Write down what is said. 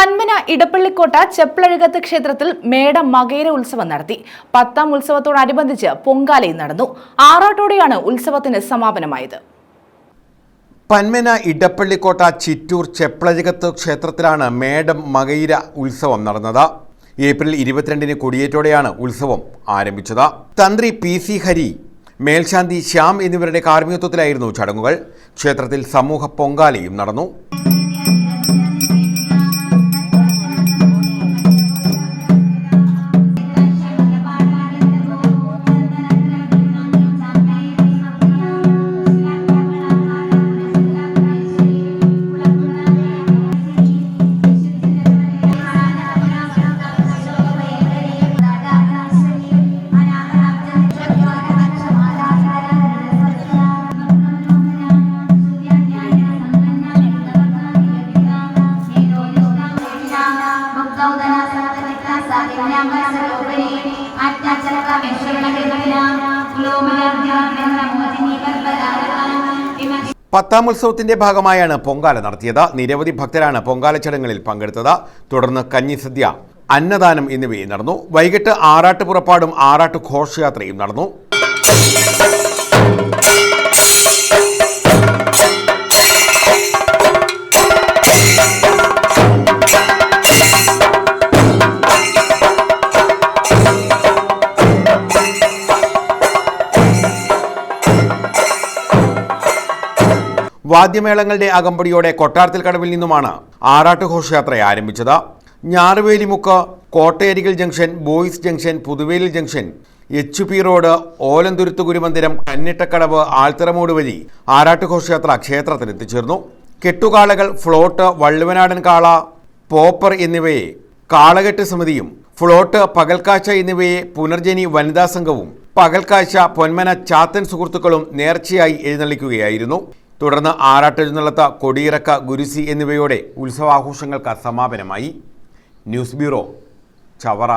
പന്മന ഇടപ്പള്ളിക്കോട്ട ചെപ്ലഴകത്ത് ക്ഷേത്രത്തിൽ മേട മകയിര ഉത്സവം നടത്തി. 10ാം ഉത്സവത്തോടനുബന്ധിച്ച് പൊങ്കാലയും നടന്നു. ആറാട്ടോടെയാണ് ഉത്സവത്തിന് സമാപനമായത്. പന്മന ഇടപ്പള്ളിക്കോട്ട ചിറ്റൂർ ചെപ്ലഴകത്ത് ക്ഷേത്രത്തിലാണ് മേടം മകയിര ഉത്സവം നടന്നത്. ഏപ്രിൽ 22-ന് കൊടിയേറ്റോടെയാണ് ഉത്സവം ആരംഭിച്ചത്. തന്ത്രി PC ഹരി, മേൽശാന്തി ശ്യാം എന്നിവരുടെ കാർമ്മികത്വത്തിലായിരുന്നു ചടങ്ങുകൾ. ക്ഷേത്രത്തിൽ സമൂഹ പൊങ്കാലയും നടന്നു. പത്താം ഉത്സവത്തിന്റെ ഭാഗമായാണ് പൊങ്കാല നടത്തിയത്. നിരവധി ഭക്തരാണ് പൊങ്കാല ചടങ്ങുകളിൽ പങ്കെടുത്തത്. തുടർന്ന് കഞ്ഞിസദ്യ, അന്നദാനം എന്നിവയും നടന്നു. വൈകിട്ട് ആറാട്ട് പുറപ്പാടും ആറാട്ട് ഘോഷയാത്രയും നടന്നു. വാദ്യമേളങ്ങളുടെ അകമ്പടിയോടെ കൊട്ടാരത്തിൽ കടവിൽ നിന്നുമാണ് ആറാട്ട് ഘോഷയാത്ര ആരംഭിച്ചത്. ഞാറുവേലിമുക്ക്, കോട്ടയരികൽ junction, boys junction, Puthuvelil junction, HP road, ഓലന്തുരുത്ത് ഗുരുമന്ദിരം, കന്നിട്ടക്കടവ്, Altharamoodu വഴി ആറാട്ട് ഘോഷയാത്ര ക്ഷേത്രത്തിൽ എത്തിച്ചേർന്നു. കെട്ടുകാളകൾ, ഫ്ലോട്ട്, വള്ളുവനാടൻ കാള, പോപ്പർ എന്നിവയെ കാളകെട്ട് സമിതിയും, ഫ്ലോട്ട്, പകൽക്കാഴ്ച എന്നിവയെ പുനർജനി വനിതാ സംഘവും, പകൽക്കാഴ്ച പൊന്മന ചാത്തൻ സുഹൃത്തുക്കളും നേർച്ചയായി എഴുന്നള്ളിക്കുകയായിരുന്നു. തുടർന്ന് ആറാട്ടെഴുന്നള്ളത്ത്, കൊടിയിറക്ക, ഗുരുസി എന്നിവയോടെ ഉത്സവാഘോഷങ്ങൾക്ക് സമാപനമായി. News bureau, Chavara.